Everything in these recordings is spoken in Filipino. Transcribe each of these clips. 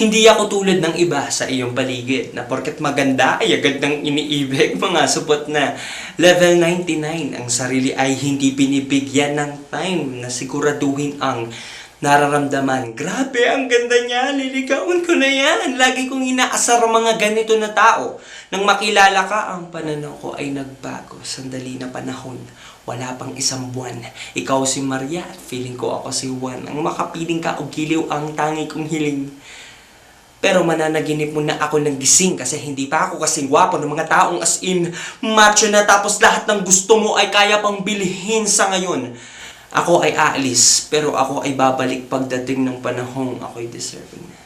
Hindi ako tulad ng iba sa iyong paligid na porket maganda ay agad ng iniibig. Mga supot na level 99 ang sarili ay hindi binibigyan ng time na siguraduhin ang nararamdaman. Grabe, ang ganda niya. Liligawan ko na yan. Lagi kong inaasar ang mga ganito na tao. Nang makilala ka, ang pananaw ko ay nagbago. Sandali na panahon. Wala pang isang buwan. Ikaw si Maria at feeling ko ako si Juan. Ang makapiling ka o giliw ang tangi kong hiling. Pero mananaginip mo na ako ng gising kasi hindi pa ako kasing gwapo ng mga taong as in macho na tapos lahat ng gusto mo ay kaya pang bilhin sa ngayon. Ako ay aalis, pero ako ay babalik pagdating ng panahong ako'y deserving na.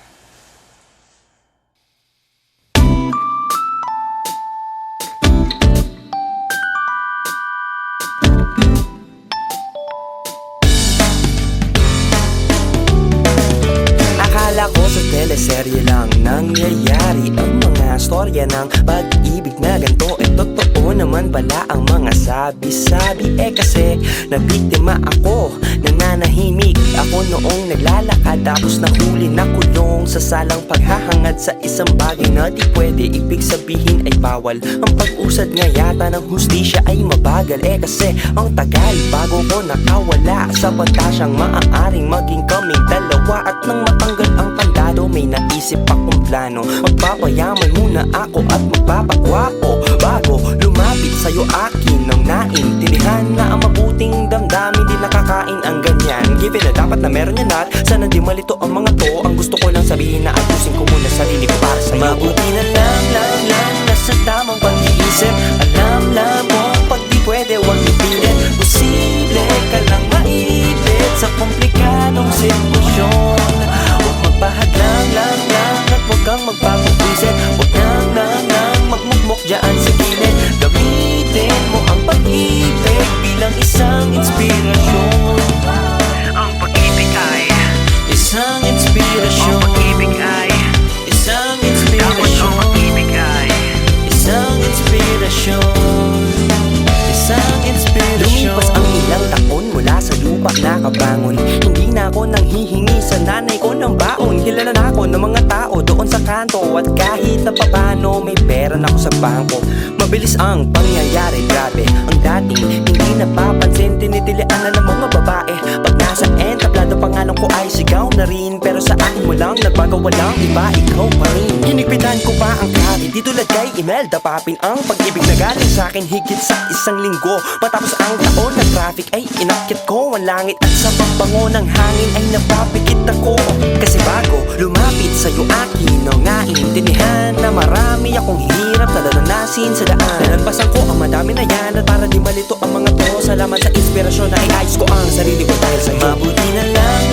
Akala ko sa teleserye lang nangyayari ang mga storya ng pag-ibig na ganito. Totoo naman pala ang mga sabi-sabi. Kasi nabiktima ako, nananahimik ako noong naglalakad. Tapos nahuli na kulong sa salang paghahangad sa isang bagay na di pwede. Ibig sabihin ay bawal. Ang pag-usad nga yata ng hustisya ay mabagal. Kasi ang tagal bago ko nakawala sa pantasyang maaaring maging kaming dalawa. At nang matanggal ang kandado may naisip akong plano. Magpapayaman muna ako at magpapagwapo bago lumapit sa'yo akin ng naintindihan na ang mabuting damdamin di nakakain ang ganyan. Given na dapat na meron yan at sana di malito ang mga to. Ang gusto ko lang sabihin na ayusin ko muna sarili ko para sa'yo. Mabuti na lang nasa tamang pag-iisip. Alam mo pag di pwede wag ipilit. Posible ka lang maipit sa komplikadong sitwasyon. Huwag magpahadlang lang at huwag kang magpapagwisit. Huwag nang magmukmok dyan sa gilid. Gamitin mo ang pag-ibig bilang isang inspirasyon. Ang pag-ibig ay Isang inspirasyon. Ang pag-ibig ay Isang Dapat inspirasyon. ang pag-ibig ay Isang inspirasyon. Isang inspirasyon. Lumipas ang ilang taon mula sa lupa nakabangon. Hindi na ako nanghihingi sa nanay ko ng baon. Kilala na ako ng mga tao doon sa kanto. At kahit na papano may pera na ako sa bangko. Mabilis ang pangyayari, grabe. Ang dating hindi napapansin, tinitilian na ng mga babae. Pag nasa end, tablado pangalan ko ay sigaw na rin. Pero sa akin walang nagbago, walang iba, ikaw pa rin. Hinigpitan ko pa ang kahit di tulad kay Imelda Papin. Ang pag-ibig na galing sa akin higit sa isang linggo. Matapos ang taon na traffic ay inakyat ko ang langit. At sa pagbango ng hangin ay napapikit ako. Kasi bago lumapit sa'yo akin ang naintindihan na marami akong hirap na naranasin sa daan. Nalagpasan ko ang madami na yan at para di malito ang mga to. Salamat sa inspirasyon na iayos ko ang sarili ko dahil sa'yo. Mabuti na lang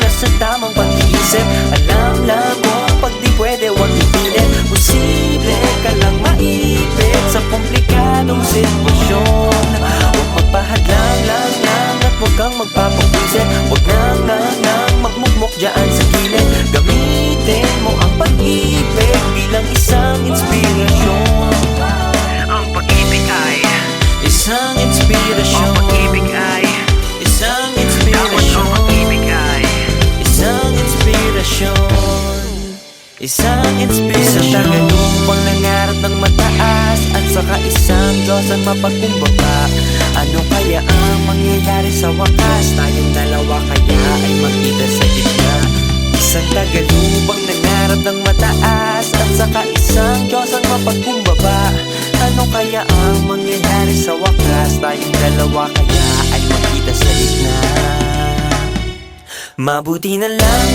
nasa tamang pag-iisip. Alam mo pag di pwede wag ipilit. Posible ka lang maipit sa komplikadong sitwasyon. Huwag magpahadlang lang at huwag kang magpapagwisit. Huwag nang magmukmok dyan sa gilid. Gamitin mo ang pag-ibig bilang isang inspirasyon. Ang pag-ibig ay Isang inspirasyon. Ang pag-ibig ay Isang Dapat inspirasyon. ang pag-ibig ay Isang inspirasyon. Isang inspirasyon. Sa tagalupang nangarap ng mataas at saka isang Diyos ang mapagkumbaba. Ano kaya ang mangyayari sa wakas? Tayong dalawa kaya ay magkita sa gitna. Isang tagalupang nangarap ng mataas at saka isang Diyos ang mapagkumbaba. Ano kaya ang mangyayari sa wakas? Tayong dalawa kaya ay magkita sa gitna. Mabuti na lang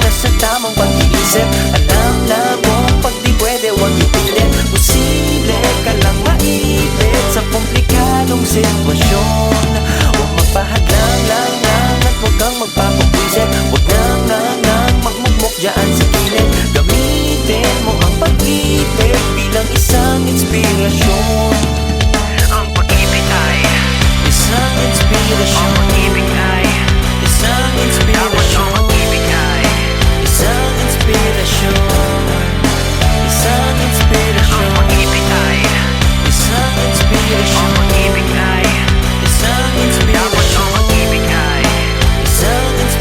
nasa tamang pag-iisip. Alam mo pag di pwede wag ipilit. Posible ka lang maipit sa komplikadong sitwasyon. Huwag magpahadlang lang at huwag kang magpapagwisit. Huwag nang magmukmok dyan sa gilid. Gamitin mo ang pag-ibig bilang isang inspirasyon. Ang pag-ibig ay Isang inspirasyon. Ang pag-ibig ay Isang Dapat ang inspirasyon. pag-ibig ay Isang inspirasyon. Isang inspirasyon. Ang pag-ibig ay Isang inspirasyon. Ang pag-ibig ay Isang Dapat ang inspirasyon. pag-ibig ay Isang inspirasyon.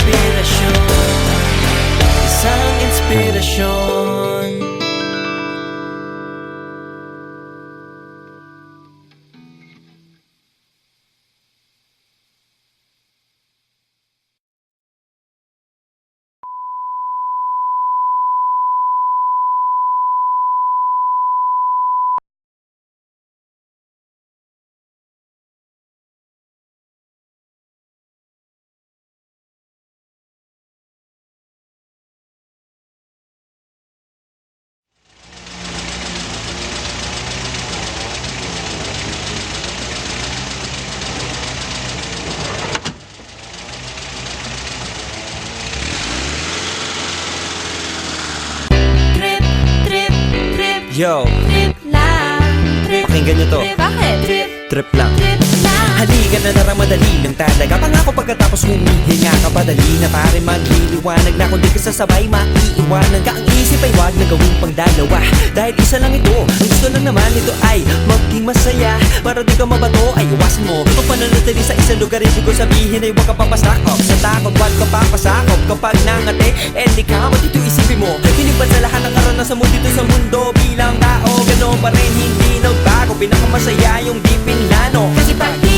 Yo, Trip lang, trip, pakinggan nyo to. trip, bakit? Trip, Trip lang. trip lang. Halika na tara, madali lang talaga. Pangako pagkatapos humihinga ka pa, dali na pare magliliwanag na. Kung di ka sasabay, maiiwanan ka. Ang isip ay wag na gawing pang dalawa, dahil isa lang ito. Ang gusto lang naman nito ay maging masaya. Para di ka mabato ay iwasan mo kung pananatili sa isang lugar. Ibig ko sabihin ay huwag ka papasakop sa takot, wag ka papasakop. Kapag nangate, di ka matito isipin mo. Hindi pa sa lahat ng karanasan mo dito sa mundo bilang tao, gano'n pa rin hindi nagbago. Pinakamasaya yung di pinlano. Kasi pag di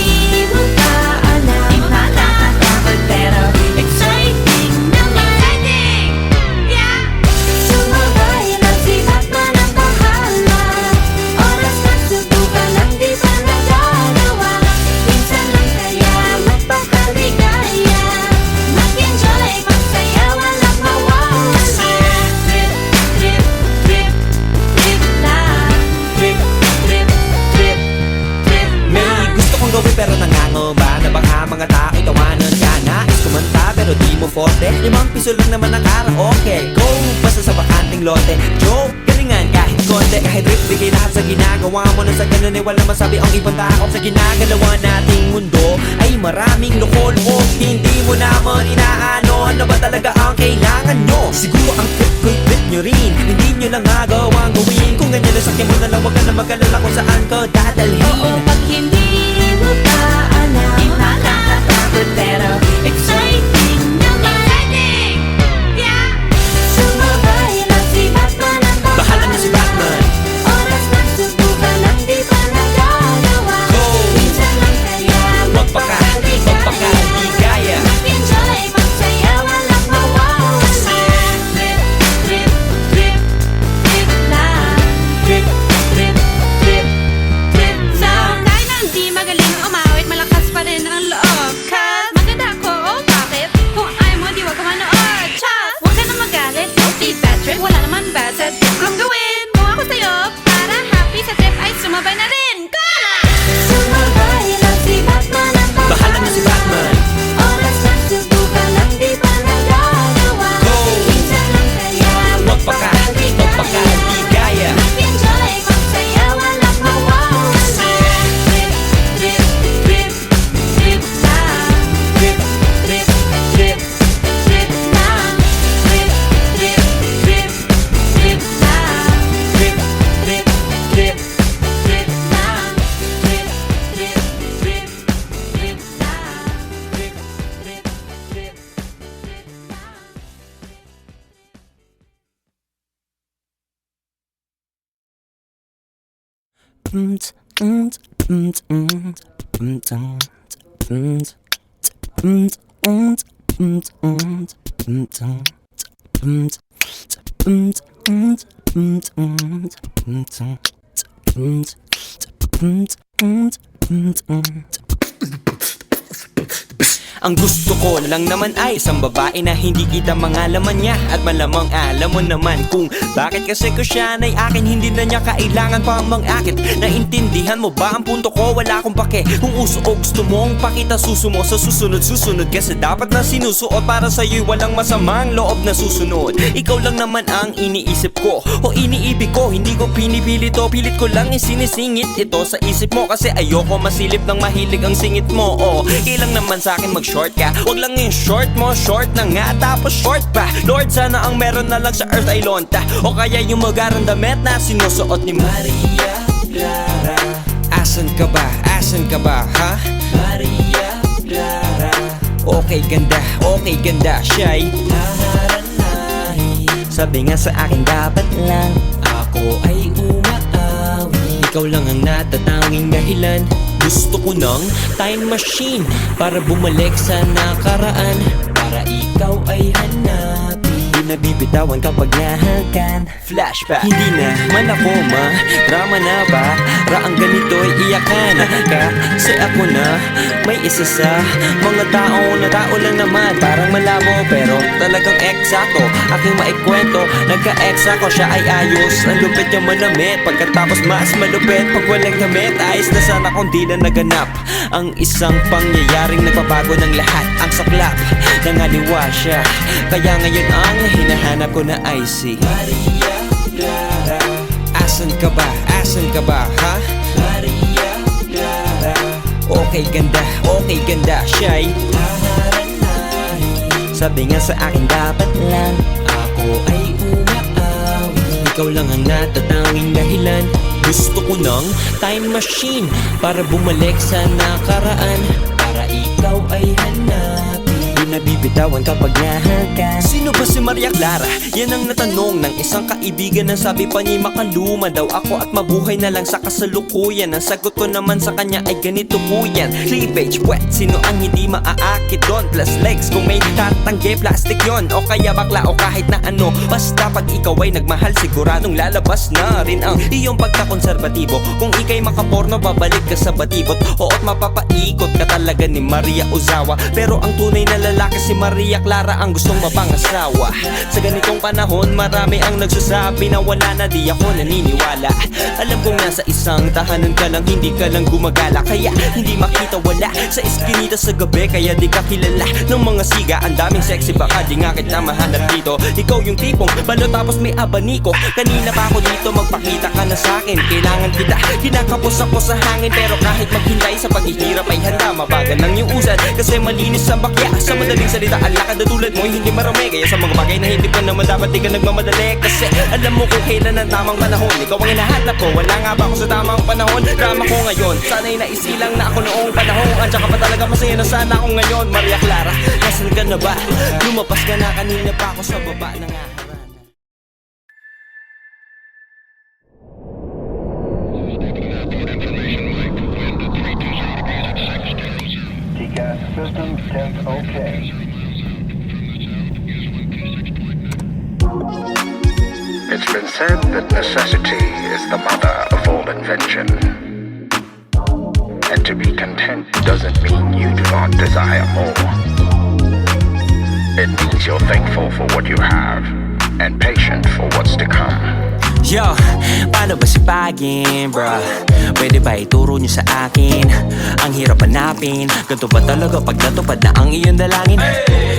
mo pa alam, nakakatakot pero exciting naman. Exciting! Yeah! Sumabay lang si Batman ang bahala. Oras na subukan lang di pa nagagawa. Minsan lang kaya magpakaligaya. Mag-enjoy, magsaya, walang mawawala. Trip, trip, trip, trip lang. Trip, trip, trip, trip May lang. gusto kong gawin pero nangangamba na baka mga tao'y tawanan ka. Nais kumanta pero di mo forte. 5 piso lang naman ang karaoke. Go! Basta sa bakanting lote. Joke! Galingan kahit konti. Kahit rip, bigay lahat sa ginagawa mo. Na sa ganun ay walang masabi ang ibang tao. Sa ginagalawa nating mundo ay maraming loko-loko. Hindi mo naman inaano. Ano ba talaga ang kailangan nyo? Siguro ang trip ko'y trip nyo rin. Hindi nyo lang agawang gawin. Kung ganyan na sakyan mo na lang, wag ka na mag-alala kung saan ka dadalhin. Oo, pag hindi mo pa alam, nakakatakot pero exciting naman. Exciting! Yeah! Sumabay lang si Batman ang Bahala na si Batman. Oras na subukan lang di pa nagagawa. Go! Minsan lang kaya magpakaligaya. Mag-enjoy, magsaya, walang mawawala. Trip, trip, trip, trip lang. Trip, Trip, trip, trip lang. Kahit na hindi magaling umawit, malakas pa rin ang loob. Cause maganda ako, oh bakit? Kung ayaw mo, di wag ka manood. Chas! Huwag ka na magalit, don't be bad trip. Wala naman bad sa trip kong gawin. Kung ako sa'yo, para happy sa trip ay sumabay na rin. Go na! Sumabay lang si Batman ang bahala na si Batman. Oras na subukan lang di pa nagagawa. Go! Minsan lang kaya magpakaligaya. Mag-enjoy, magsaya, walang mawawala. Trip, trip, trip, trip lang. Trip, Trip, trip, trip lang. Trip, trip, trip, trip lang. trip, trip, trip. Trip lang. Trip, trip, trip, trip lang. Trip, trip, trip. Ang gusto ko lang naman ay isang babae na hindi kita mangalaman niya. At malamang alam mo naman kung bakit kasi ko siya ay akin. Hindi na niya kailangan pang mang-akit. Naintindihan mo ba ang punto ko? Wala akong pake kung uso o gusto mong pakita susumo sa susunod kasi dapat na sinusuot para sa'yo'y walang masamang loob na susunod. Ikaw lang naman ang iniisip ko o iniibig ko. Hindi ko pinipilit to, pilit ko lang isinisingit ito sa isip mo. Kasi ayoko masilip ng mahilig ang singit mo. O ilang naman sa akin mag-short ka. Wag lang yung short mo, short na nga tapos short pa. Lord, sana ang meron na lang sa earth ay lonta. O kaya yung magarang damit na sinusuot ni Maria Clara. Asan ka ba? Asan ka ba, ha? Maria Clara. Okay ganda siya'y haharanahin. Sabi nga sa akin dapat lang ako ay umaawi. Ikaw lang ang natatanging dahilan. Gusto ko ng time machine para bumalik sa nakaraan. Para ikaw ay hanapin. Di nabibitawan kapag nahakan. Flashback. Hindi na man ako drama na ba? Raang ganito'y iyakan ka. Kasi ako na may isa sa mga tao lang naman. Parang malabo pero talagang eksakto. Aking maikwento, nagka-ex ako, siya ay ayos. Ang lupit niya manamit, pagkatapos mas malupit. Pag walang damit, ayos na sana kung di na naganap ang isang pangyayaring nagpabago ng lahat. Ang saklap, nangaliwa siya. Kaya ngayon ang hinahanap ko na ay si Maria Clara. Asan ka ba? Asan ka ba, ha? Maria Clara. Okay ganda, shy. Sabi nga sa akin dapat lang ako ay umaawi. Ikaw lang ang natatanging dahilan. Gusto ko ng time machine para bumalik sa nakaraan, para ikaw ay hanapin. Di nabibitawan kapag nahakan. Sino ba si Maria Clara? Yan ang natanong ng isang kaibigan na sabi pa niya makaluma daw ako at mabuhay na lang sa kasalukuyan. Ang sagot ko naman sa kanya ay ganito po yan: cleavage wet, sino ang hindi maaakit doon? Plus legs kung may tatanggi, plastic yon. O kaya bakla o kahit na ano, basta pag ikaw ay nagmahal siguradong lalabas na rin ang iyong pagkakonserbatibo. Kung ikay makaporno babalik ka sa batibot, oo't mapapaikot ka talaga ni Maria Ozawa. Pero ang tunay na lalaki si Maria Clara ang gustong mapangasawa. Sa ganitong panahon marami ang nagsasabi na wala na, di ako naniniwala. Alam kong nasa isang tahanan ka lang, hindi ka lang gumagala, kaya hindi makita wala sa eskinita sa gabi, kaya di ka kilala ng mga siga. Ang daming sexy baka di nga kita mahanap dito. Ikaw yung tipong balo tapos may abaniko. Kanina pa ako dito, magpakita ka na sa'kin. Kailangan kita, kinakapos ako sa hangin. Pero kahit maghintay sa paghihirap ay handa, mabagal lang yung usad kasi malinis ang bakya. Sa madaling salita, ang lakad na tulad mo hindi marami. Kaya sa mga bagay na hindi pa naman dapat di ka nagmamadali, kasi alam mo kung kailan ang tamang panahon. Ikaw ang hinahanap ko, wala nga ba ako sa tamang panahon? Drama ko ngayon, sana'y naisilang na ako noong panahon. Andiyan ka pa talaga, masaya na sana ako ngayon. Maria Clara, nasan ka na ba? Lumapas ka na, kanina pa ako sa baba ng harana. TCAS system test okay. It's been said that necessity is the mother of all invention. And to be content doesn't mean you do not desire more. It means you're thankful for what you have and patient for what's to come. Yo, paano ba sipagin, bruh? Pwede ba ituro niyo sa akin? Ang hirap hanapin, ganito ba talaga pag natupad na ang iyong dalangin?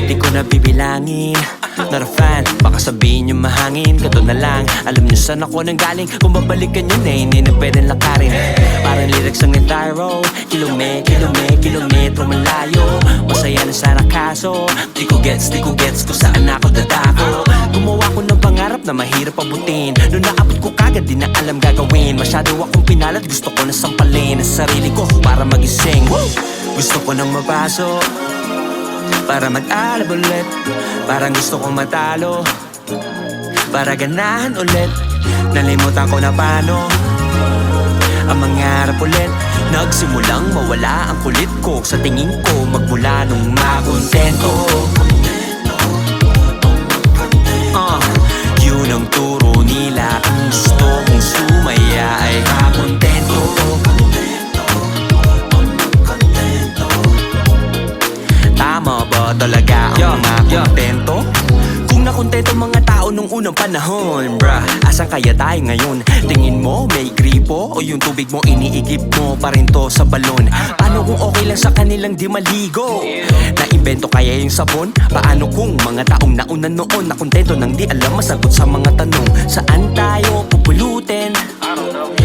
Di ko na bibilangin, not a fan, baka sabihin niyo mahangin. Ganito na lang, alam niyo saan ako nang galing. Kung babalikan niyo na, hindi na pwedeng lakarin. Parang lyrics ng entire row, kilometro malayo. Masaya na sana kaso di ko gets kung saan ako dadako. Gumawa ko ng pangarap na mahirap abutin. Noon naabot ko kagad, di na alam gagawin. Masyado akong pinalat, gusto ko na sampalin ang sarili ko para magising. Gusto ko nang mapasok para mag-alab ulit. Parang gusto kong matalo para ganahan ulit. Nalimutan ko na paano ang mangarap ulit. Nagsimulang mawala ang kulit ko sa tingin ko magmula nung makontento. Yun ang turo nila, kung gusto kong sumaya ay makontento. Tama ba talaga ang makontento? Kung nakontento mga tao nung unang panahon, bruh, asan kaya tayo ngayon? Tingin mo may gripo o yung tubig mo iniigip mo pa rin to sa balon? Paano kung okay lang sa kanilang di maligo? Naimbento kaya yung sabon? Paano kung mga taong nauna noon nakontento nang di alam masagot sa mga tanong? Saan tayo pupulutin?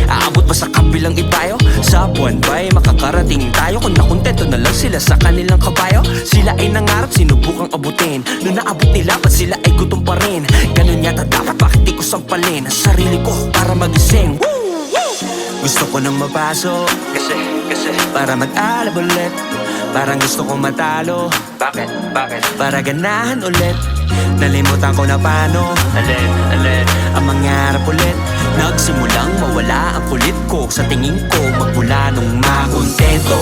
Aabot ba sa kabilang ibayo? Sa buwan ba'y makakarating tayo? Kung nakontento na lang sila sa kanilang kabayo? Sila ay nangarap, sinubukang abutin. Noong naabot nila, ba't sila ay gutom pa rin? Ganun yata dapat, bakit di ko sampalin ang sarili ko para magising? Gusto ko nang mapasok kasi para mag-alab ulit. Parang gusto kong matalo. Bakit? Para ganahan ulit. Nalimutan ko na paano ang mangarap ulit. Nagsimulang mawala ang kulit ko sa tingin ko magmula nung makontento.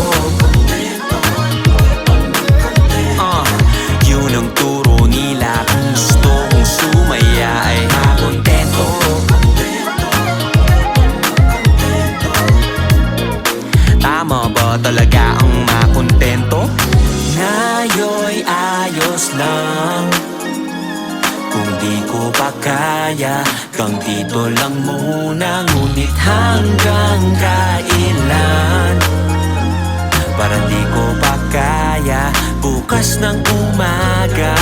Yun ang turo nila, kung gusto kong sumaya ay makontento. Tama ba talaga ang makontento? Ngayon'y ayos lang. Kung di ko pa kaya, kang dito lang muna. Ngunit hanggang kailan? Parang di ko pa kaya, bukas ng umaga.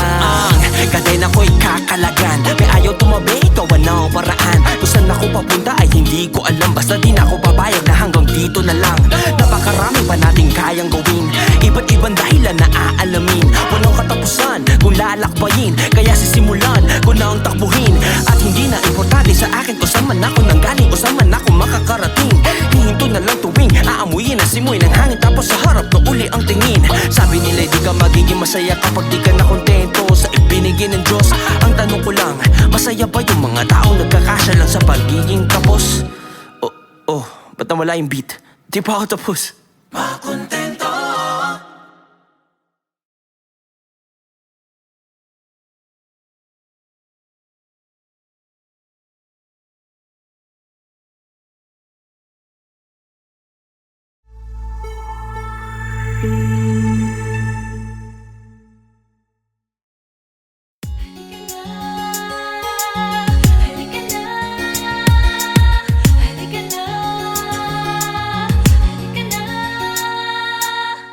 Kadena ko'y kakalagan, may ayaw tumabi, ikaw ang paraan. Kung saan ako papunta ay hindi ko alam. Basta di na ako papayag na hanggang dito na lang. Napakarami pa nating kayang gawin, iba't ibang dahilan na aalamin. Walang katapusan kung lalakbayin, kaya sisimulan ko na ang takbuhin. At hindi na importante sa akin kung saan man ako nanggaling o saan man ako makakarating. Hihinto na lang tuwing aamuyin ang simoy ng hangin, tapos sa harap na uli ang tingin. Sabi nila di ka magiging masaya kapag di ka na kontento sa ibinigay ng Diyos. Ang tanong ko lang, masaya ba yung mga taong nagkakasya lang sa pagiging kapos? Ba't nawala yung beat? Di pa ako tapos. Makontento.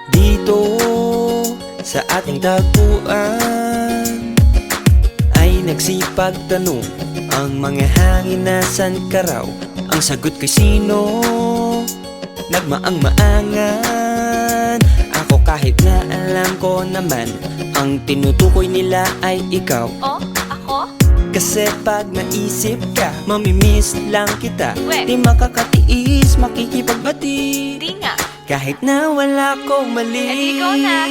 Dito sa ating tagpuan ay nagsipagtanong ang mga hangin, nasan ka raw? Ang sagot kay sino? Nagmaang-maangan. Ako kahit na alam ko naman, ang tinutukoy nila ay ikaw. Oh, ako? Kasi pag naisip ka, mamimiss lang kita. We. Di makakatiis, makikipagbati. Di nga. Kahit na wala kong mali. Eh, di ikaw na.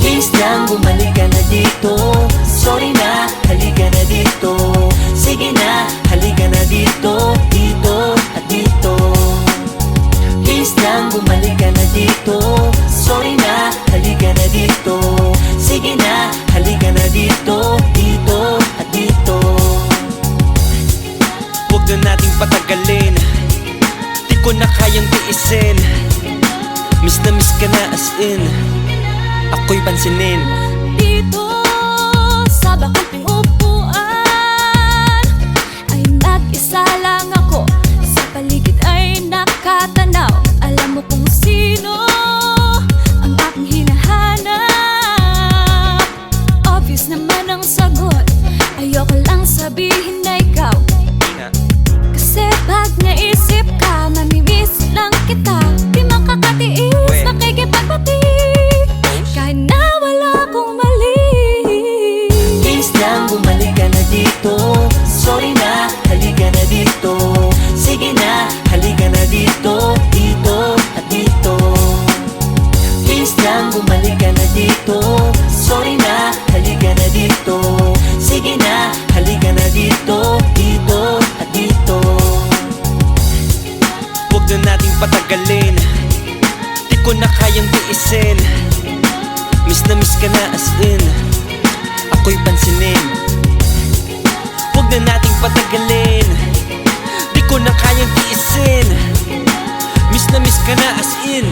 Please lang, bumalik ka na dito. Sorry na, halika na dito. Sige na, halika na dito. Dito at dito. Please lang, bumalik ka na dito. Sorry na, halika na dito. Sige na, halika na dito. Dito at dito. Huwag na nating patagalin, di ko na kayang tiisin. Miss na miss ka na as in, ako'y pansinin. Dito sa bakang upuan ay mag-isa lang ako. Sa paligid ay nakatanaw. Alam mo kung sino ang aking hinahanap. Obvious naman ang sagot, ayoko lang sabihin na ikaw. Kasi pag naisip ka, mamimiss lang kita. Di makakatiis, makikipagbati. Kahit na wala akong mali. Please lang, bumalik ka na dito. Sorry na, halika na dito. Sige na, halika na dito. Dito at dito. Please lang, bumalik ka na dito. Sorry na, halika na dito. Sige na, halika na dito. Dito at dito. Huwag na nating patagalin, di ko na kayang tiisin. Miss na miss ka na as in, ako'y pansinin. Huwag na nating patagalin, di ko na kayang tiisin. Miss na miss ka na as in,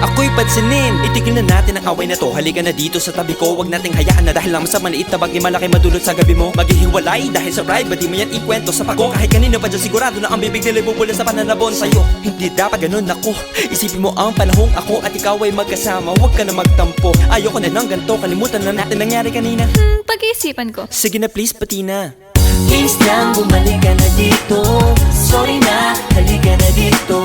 ako'y pansinin. Itigil na natin ang away na to, halika na dito sa tabi ko. Huwag nating hayaan na dahil lang sa maliit na bagay malaki madulot sa gabi mo. Maghihiwalay dahil sa ride, ba't di mo yan ikwento sa pako? Kahit kanina pa dyan sigurado na ang bibig nila bubula sa pananabon. Sa'yo, hindi dapat ganun ako. Isipin mo ang panahong ako at ikaw ay magkasama. Huwag ka na magtampo, ayoko na ng ganito. Kalimutan na natin nangyari kanina. Pag-iisipan ko. Sige na please, pati na. Please lang, bumalik ka na dito. Sorry na, halika na dito.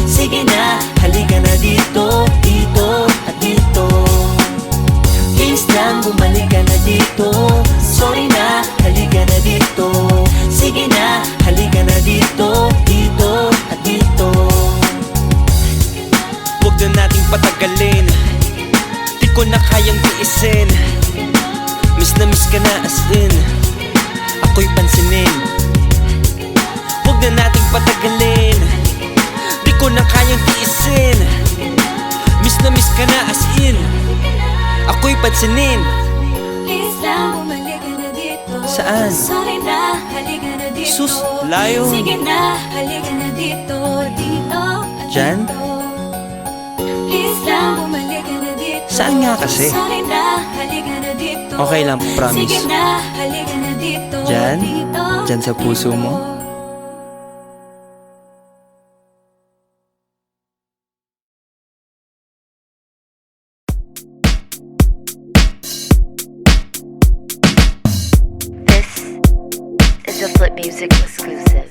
Sige na, halika na dito. Dito at dito. Please lang, bumalik ka na dito. Sorry na, halika na dito. Sige na, halika na dito. Dito at dito. Huwag na nating patagalin, di ko na kayang tiisin. Miss na miss ka na as in, ako'y pansinin. Huwag na nating patagalin, di ko na kayang tiisin. Miss na miss ka na as in, ako'y pansinin. Please lang, bumalik ka na dito. Saan? Sorry na, halika na dito. Sus, layo. Sige na, halika na dito. Dito at Diyan? dito. Please lang, bumalik ka na dito. Saan nga kasi? Sorry na, halika na dito. Okay lang, promise. Sige na, halika na dito. Diyan? Dito Diyan sa at puso dito. mo? This is a Flip Music exclusive.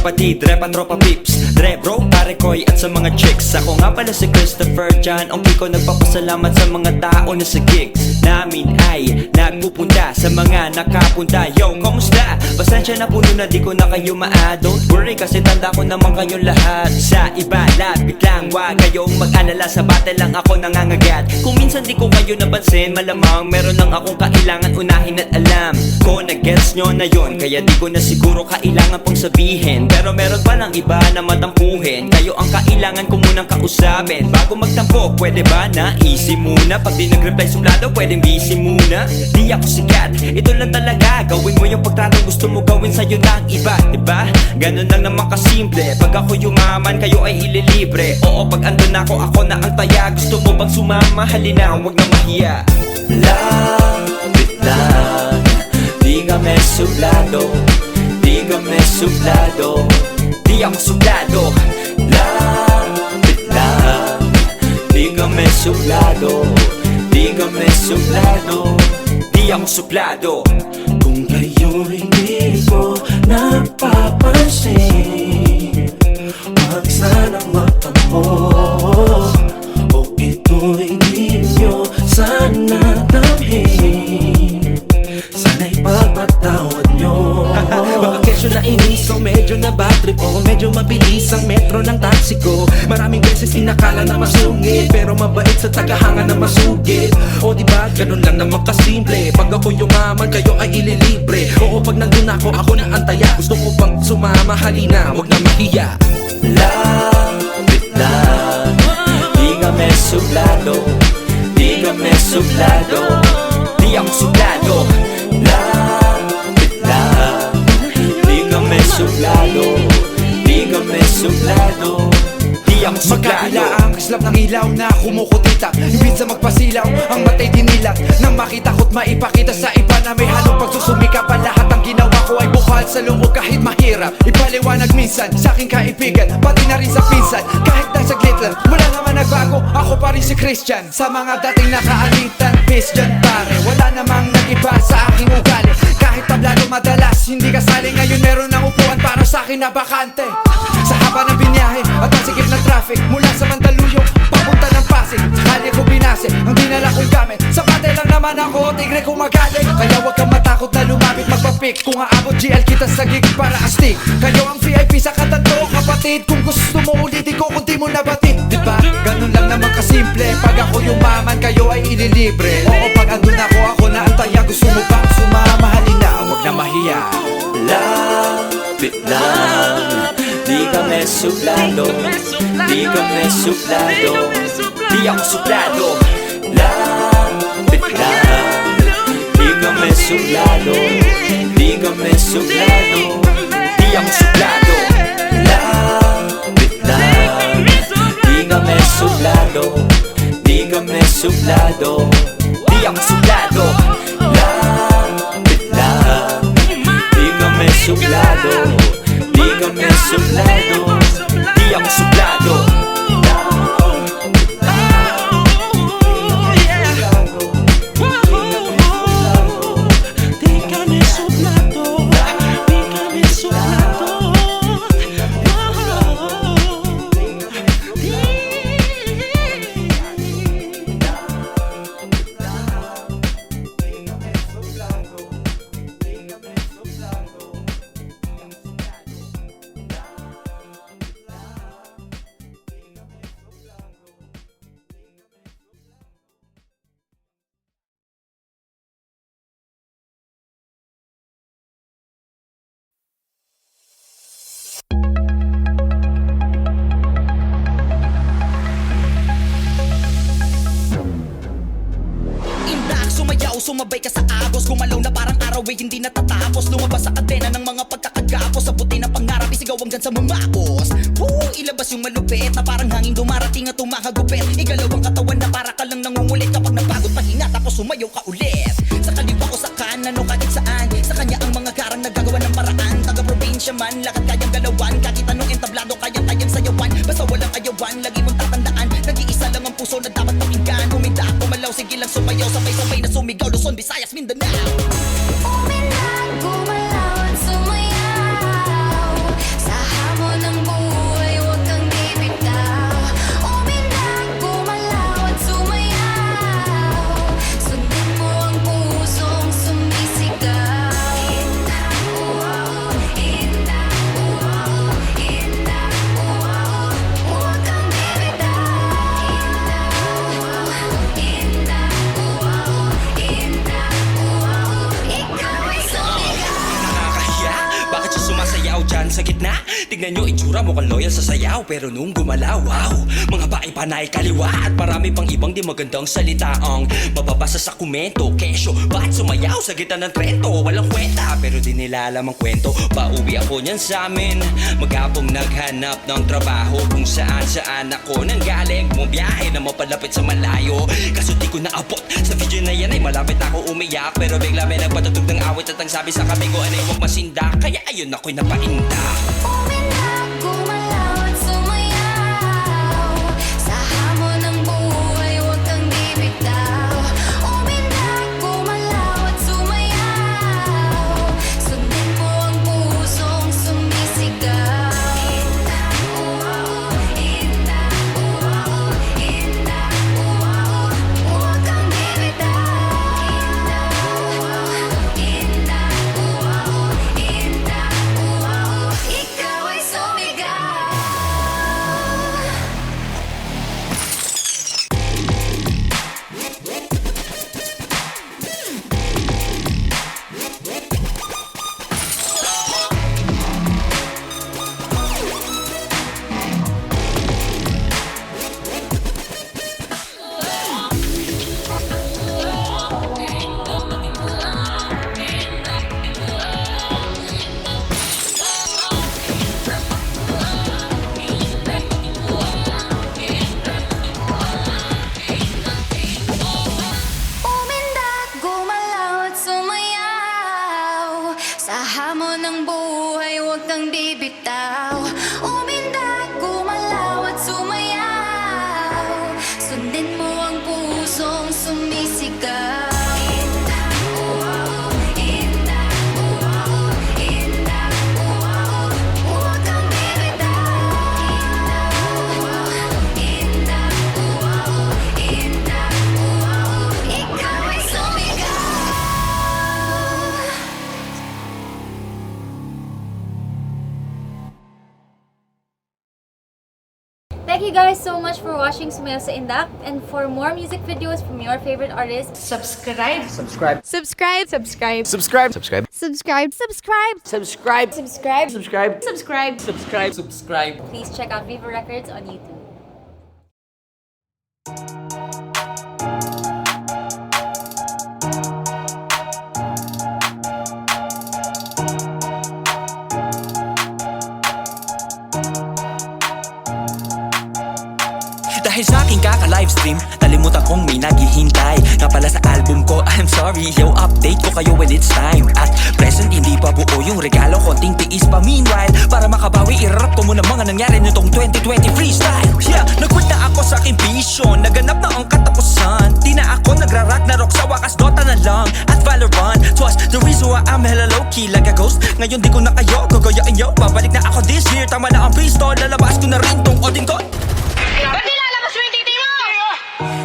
kapatid, rep at tropa pips, Dre bro, pare koy at sa mga chicks. Ako nga pala si Christopher John, ang ko nagpapasalamat sa mga tao na sa gigs namin ay nagpupunta sa mga nakapunta. Yo, kamusta? Pasensya na puno na di ko na kayo Don't worry kasi tanda ko naman kayong lahat. Sa iba, lapit lang, wag kayong mag-alala. Sa battle lang ako nangangagat. Kung minsan di ko kayo napansin, malamang meron lang akong kailangan unahin at alam ko na gets nyo na yon. Kaya di ko na siguro kailangan pang sabihin, pero meron palang iba na matampuhin. Kayo ang kailangan ko munang kausapin bago magtampo, pwede ba na easy muna? Pag di nag-reply suplado, pwedeng busy muna. Di ako sikat, ito lang talaga. Gawin mo yung pagtatang gusto mo gawin sa'yo ng iba, diba? Ganun lang naman kasimple. Pag ako yumaman, kayo ay ililibre. Oo, pag andun ako na ang taya. Gusto mo bang sumama? Halina, wag na mahiya. Lapit lang, di kami suplado, di kami suplado, di ako suplado. Lapit lang, di kami suplado, di kami suplado, di ako suplado. Kung kayo hindi ko napapansin, wag sanang magtampo. O ito'y hindi nyo sana damhin, sana'y papatawad nyo. Baka kesyo na inis o medyo na bad trip o medyo mabilis ang metro ng taxi ko. Maraming beses inakala na masungit, pero mabait sa tagahanga na masugit. O diba, ganun lang naman kasimple. Pag ako yumaman, kayo ay ililibre. Oo, pag nandun ako na antaya. Gusto ko bang sumama? Halina, wag na mahiya. Lapit lang, di kami suplado, di kami suplado, di ako suplado. Lapit lang, di kami suplado, di kami suplado, di ako suplado. Magkabila ang kislap ng ilaw na kumukutita. Ibig sa magpasilaw, ang matay dinilat. Nang makita ko't maipakita sa iba na may halong pagsusumika pa. Lahat ang ginawa ko ay bukal sa loob kahit mahirap. Ipaliwanag minsan sa aking kaibigan, pati na rin sa pinsan. Kahit na saglit lang, wala naman nagbago. Ako pa rin si Christian. Sa mga dating nakaalitan, peace dyan pare. Wala namang nag-iba sa aking ugali. Kahit tablado madalas, hindi kasali. Ngayon meron ng upuan para sa akin na bakante. Sa haba ng binyahe at ang sikip ng traffic, mula sa Mandaluyong papunta ng Pasig, sakali ko binase ang dinala kong gamit. Sa pate lang naman ako, tigre kung magaling. Kaya wag kang matakot na lumapit magpapik. Kung aabot GL kita sa gig para astig. Kayo ang VIP sa katanto, kapatid. Kung gusto mo ulitin ko kung di mo nabatid, diba? Ganun lang naman kasimple. Pag ako yumaman, kayo ay ililibre. Oo, pag andun ako na antaya. Gusto mo bang sumama? Halina, wag na mahiya. Lapit lang, di kami suplado, di kami suplado, di ako suplado. Lapit lang, di kami suplado, di kami suplado, di ako suplado. Lapit lang, di kami suplado, di kami suplado, di ako suplado. Lapit lang, di kami suplado, di kami suplado, di ako suplado. Sumabay ka sa agos, gumalaw na parang araw ay hindi natatapos. Lumabas sa kadena ng mga pagkakagapos. Sa puti ng pangarap, isigaw hanggang sa mamakos. Ilabas yung malupit na parang hangin dumarating at tumahagupit. Igalaw ang katawan na para ka lang nangungulit. Kapag napagod pahinga tapos sumayaw ka ulit. Sa kaliwa ko sa kanan o kahit saan, sa kanya ang mga garang nagagawa ng paraan. Taga-probinsya man, lakad kayang galawan. Kahit anong entablado, kayang sayawan. Basta walang ayawan, lagi mong tatandaan. Nag-iisa lang ang puso na dapat pakinggan. Uminda, kumalaw, sige lang sumayaw. Sabay-sabay na sumigaw, Luzon, Visayas, Mindanao. Uminag, gumalaw at sumayaw sa sa gitna. Tignan nyo itsura, mukhang loyal sa sayaw, pero nung gumalaw, wow, mga bae panay kaliwa at marami pang ibang di magandang salita ang mababasa sa komento. Kesyo, ba't sumayaw sa gitna ng Trento? Walang kwenta, pero di nila alam ang kwento. Pauwi ako niyan sa amin, magapong naghanap ng trabaho kung saan ako nanggaling. Bumiyahe na mapalapit sa malayo, kaso di ko naabot. Sa video na yan ay malapit ako umiyak, pero bigla may nagpatutog ng awit at ang sabi sa kamay ko ay huwag masinda. Kaya ayun ako'y napainda. Umindak, gumalaw at sumayaw. Sa hamon ng buhay, huwag kang bibitaw. Umindak, gumalaw at sumayaw. Sundin mo ang pusong sumisigaw. Indak, uwaw, indak, uwaw, indak, uwaw. Huwag kang bibitaw. Indak, uwaw, indak, uwaw, indak, uwaw. Ikaw ay sumigaw. Umindak, gumalaw at sumayaw. Sa hamon ng buhay, huwag kang bibitaw. Umindak, gumalaw at sumayaw. Sundin mo ang pusong sumisigaw. Indak, uwaw, indak, uwaw, indak, uwaw. Huwag kang bibitaw. Indak, uwaw, indak, uwaw. Ikaw ay sumigaw. Thank you guys so much for watching Sumayaw sa Indak, and for more music videos from your favorite artists, subscribe. Subscribe. Subscribe. Subscribe. Subscribe. Subscribe. Subscribe. Subscribe. Subscribe. Subscribe. Please check out Viva Records on YouTube. Dahil sa aking kaka-livestream, nalimutan kong may naghihintay. Nga pala sa album ko, I'm sorry, yo, update ko kayo when it's time. At present, hindi pa buo yung regalo, konting tiis pa. Meanwhile, para makabawi, i-rap ko muna mga nangyari nitong 2020 freestyle. Yeah, nag-quit na ako sa aking vision, naganap na ang katapusan. Di na ako nagra-rock na rock, sa wakas Dota na lang at Valorant. Twas the reason why I'm hella low-key like a ghost. Ngayon di ko na kayo, gagayain yo. Babalik na ako this year, tama na ang pistol. Lalabas ko na rin tong odin ko. Ba't nilalabas mo yung titi mo?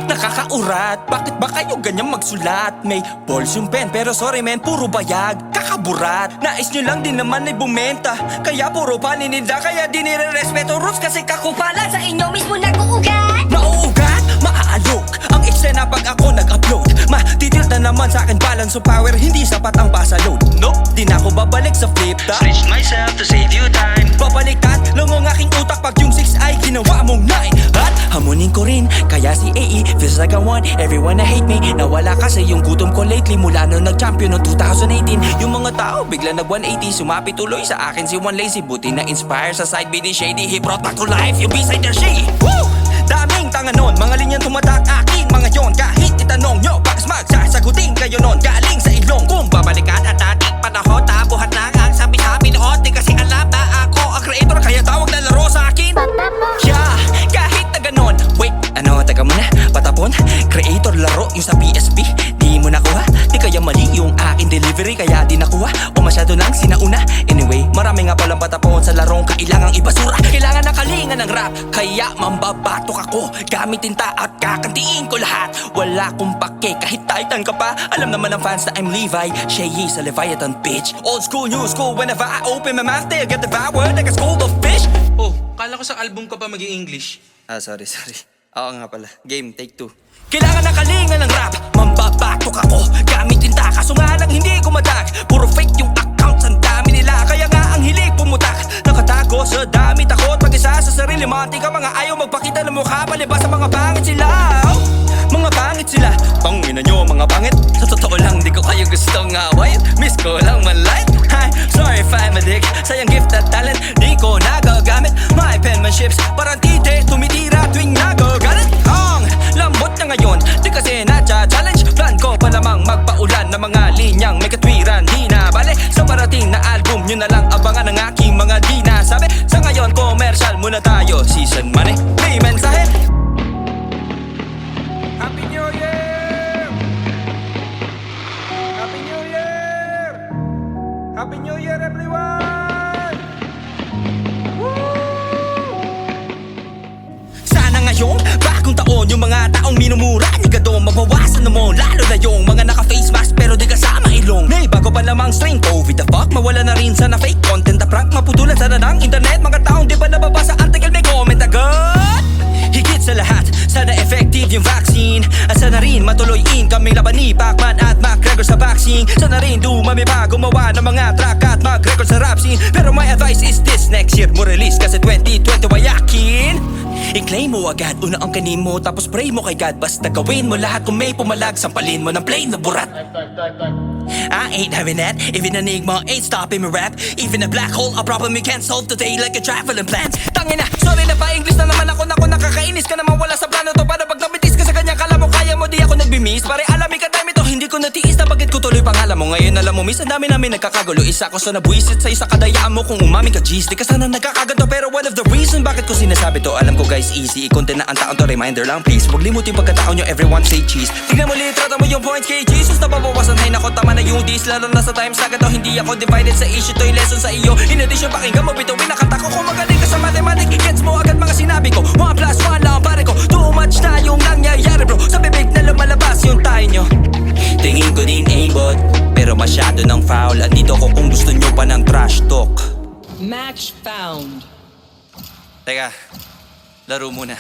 Nakakaurat, bakit ba kayo ganyan magsulat? May balls yung pen, pero sorry men, puro bayag. Kakaburat, nais nyo lang din naman ay bumenta. Kaya puro paninida, kaya di nire-respeto roots. Kasi kakupalan sa inyo mismo nag-uugat. Mauugat, maaalok ang eksena pag ako nag-upload. Matitilt na naman sa akin balance of power, hindi sapat ang basa load. Nope, di na ako babalik sa flip top. Switch myself to save you time. Babalikat lang ang aking utak pag yung 6 ay ginawa mong 9. At hamunin ko rin, kaya si AE feels like I won. Everyone na hate me, nawala kasi yung gutom ko lately. Mula nung nag-champion noong 2018. Yung mga tao bigla nag-180, sumapit tuloy sa akin si One Lazy. Buti na inspire sa side B ni Shady, he brought back to life yung B-side der she. Woo! Daming tanga nun, mga linyang tumatak aking mga yon. Kahit itanong nyo, bakas magsasagutin kayo nun. Galing sa ilong, kung babalikan at ating panahon, tabuhat na ang sabi-sabi noon. Di kasi alam na ako ang creator, kaya tawag na laro sa akin. Yeah, kahit na ganon. Wait, ano, taga muna, patapon. Creator laro yung sa PSP, di mo nakuha. Di kaya mali yung aking delivery, kaya di nakuha. O masyado nang sinauna. Anyway, marami nga palang patapon sa larong kailangang ibasura. Kailangan ng kalingan ng rap, kaya mambabatok ako. Gamit tinta at kakantiin ko lahat. Wala kong pake kahit titan ka pa. Alam naman ng fans na I'm Levi, Shea sa Leviathan bitch. Old school, new school, whenever I open my mouth they'll get devoured like a school of fish. Oh, kala ko sa album ka pa maging English. Sorry. Oo nga pala. Game, take 2. Kailangan ng kalingan ng rap, mambabatok ako. Gamit tinta, kaso nga lang hindi ko madag. Puro fake yung accounts, ang dami nila. Kaya nga ang hilig pumutak. mantika, mga ayaw magpakita ng mukha, palibas sa mga pangit sila. Mga pangit sila, tangina nyo mga pangit. Sa totoo lang di ko kayo gustong away, miss ko lang man-light. Hi, sorry if I'm a dick, sayang gift at talent di ko nagagamit. My penmanships parang tite, tumitira tuwing nagagalit. Ang lambot na ngayon, di kasi na-challenge. Plan ko pa namang magpaulan ng mga linyang may katwiran. Di na bale, sa parating na album nyo na lang abangan ng aking mga di nasabi. Sa ngayon, commercial muna tayo, season money, may mensahe. Happy New Year! Happy New Year! Happy New Year, everyone! Sana ngayong bagong taon, yung mga taong minumura nigado mabawasan na mo. Lalo na yung mga naka-face mask pero di kasama ilong. May bago pa lamang strain, COVID the fuck. Mawala na rin sana fake content na prank. Maputulan sana ng internet, mga taong di ba nababasa article may comment agad. Higit sa lahat, sana effective yung vaccine. At sana rin matuloyin kaming laban ni Pacman at McGregor sa vaccine. Sana rin dumami pa gumawa ng mga track at mag-record sa rap scene. Pero my advice is this, next year mo release kasi 2020 wayakin. I-claim mo agad, una ang kanin mo, tapos pray mo kay God. Basta gawin mo lahat kung may pumalag, sampalin mo ng plain na burat. I ain't having that, even an enigma ain't stopping me rap. Even a black hole, a problem we can't solve today like a traveling plant. Tangina, sorry na pa English na naman ako nakakainis ka naman wala sa plano to. Para pag nabitis ka sa kanya, kala mo kaya mo di ako nagbimis. Pare alamin ka time ito, hindi ko natiis na bagit ko tuloy pangalan mo. Ngayon alam mo miss, ang dami namin nagkakagulo. Isa ko sa nabuisit sa isa kadayaan mo kung umaming ka G's. Di ka sana nagkakaganto pero one of the reason bakit ko sinasabi to. Alam ko guys easy, i-content na ang taon to, reminder lang please. Huwag limutin pagkataon nyo, everyone say cheese. Tignan mo litrata mo yung points kay Jesus. Nababawasan hay nako, tama na yung dis. Lalo na sa times na ganito, hindi ako divided sa issue. To'y lesson sa iyo, in addition pakinggan mo bituin. Nakanta ko kung magaling ka sa mathematics, gets mo agad mga sinabi ko. 1 plus 1 lang pare ko, too much na yung nangyayari bro. Sa bibig na lumalabas yung tayo nyo. Tingin ko din aimbot, pero masyado ng foul. At dito ko kung gusto nyo pa ng trash talk. Match found. Teka, laro muna.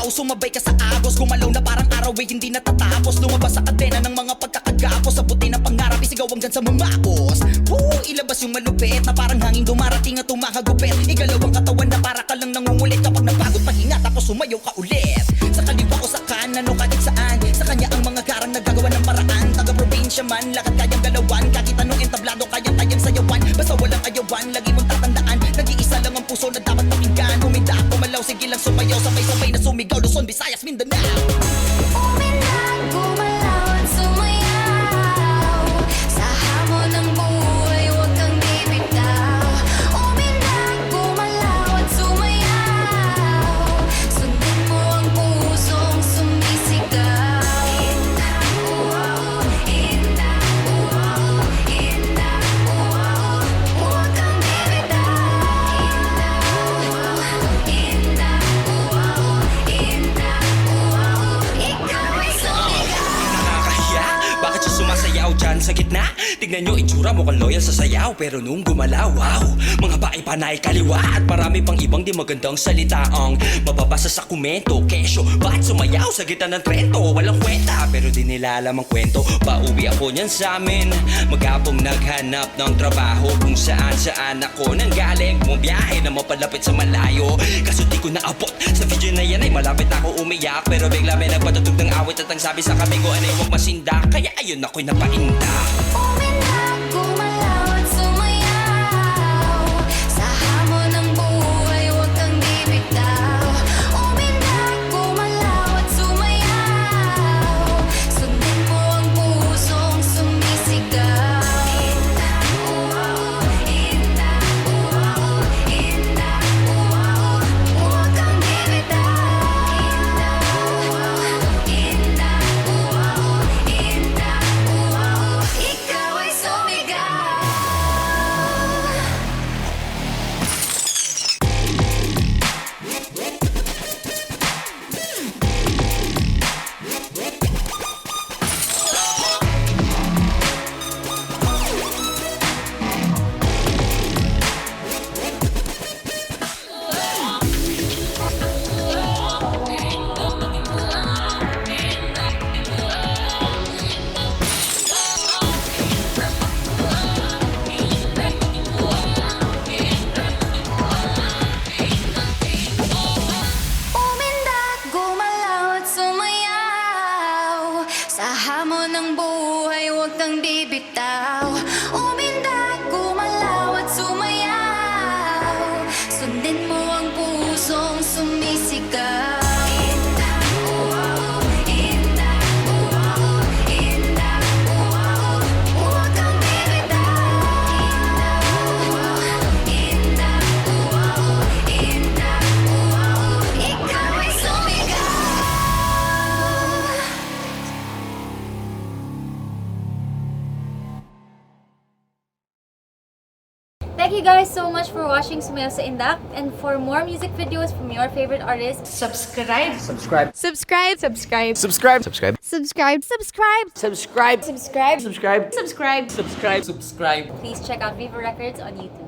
Sumabay ka sa agos, gumalaw na parang araw ay hindi natatapos. Lumabas sa kadena ng mga pagkakagapos. Sa buti ng pangarap, isigaw hanggang sa mamakos. Ilabas yung malupit na parang hangin dumarating at tumahagupit. Igalaw ang katawan na para ka lang nangungulit. Kapag napagod pahinga tapos sumayaw ka ulit. Sa kaliwa o sa kanan o kahit saan, sa kanya ang mga garang nagagawa ng paraan. Taga-probinsya man, lakad kayang galawan. Kahit anong entablado, kayang sayawan. Basta walang ayawan, lagi mong tatandaan. Nag-iisa lang ang puso na dapat pakinggan. Umindak, kumalaw, sige lang sumayaw. Sabay-sabay na sumigaw, Luzon, Visayas, Mindanao. Umindak, gumalaw at sumayaw. Sa hamon ng buhay, huwag kang bibitaw. Umindak, gumalaw at sumayaw. Sundin mo ang pusong sumisigaw. Indak, wow, indak, wow, indak, wow. Huwag kang bibitaw. Indak, wow, indak, wow. Ikaw ay sumigaw. Nakakahiya, bakit siya sumasayaw dyan sa gitna? Tignan nyo itsura mo kang loyal sa sayaw. Pero nung gumalaw, wow, mga bae panay kaliwa. At marami pang ibang di magandang salita ang mababasa sa komento. Kesyo, ba't sumayaw sa gitna ng Trento? Walang kwenta, pero di nila alam ang kwento. Pauwi ako niyan sa amin, magapong naghanap ng trabaho. Kung saan ako nanggaling, bumiyahe na mapalapit sa malayo. Kaso di ko naabot, sa video na yan ay malapit ako umiyak. Pero bigla may nagpatutog ng awit at ang sabi sa kami ko anay huwag masindak. Kaya ayun ako'y napainda. Umindak, gumalaw at sumayaw. Sa hamon ng buhay, huwag kang bibitaw. Umindak, gumalaw at sumayaw. Sundin mo ang pusong sumisigaw. Indak, wow, indak, wow, indak, wow. Huwag kang bibitaw. Indak, wow, indak, wow, indak, wow. Sa hamon ng buhay, huwag kang bibitaw. Umindak, gumalaw at sumayaw. Sundin mo ang pusong sumisigaw. Huwag kang bibitaw. Ikaw ay sumigaw. Thank you guys so much for watching Sumayaw sa Indak. And for more music videos from your favorite artists, Subscribe. subscribe, Subscribe. Subscribe. Subscribe. Subscribe. Subscribe. Subscribe. subscribe, Subscribe. Subscribe. Subscribe. please check out Viva Records on YouTube.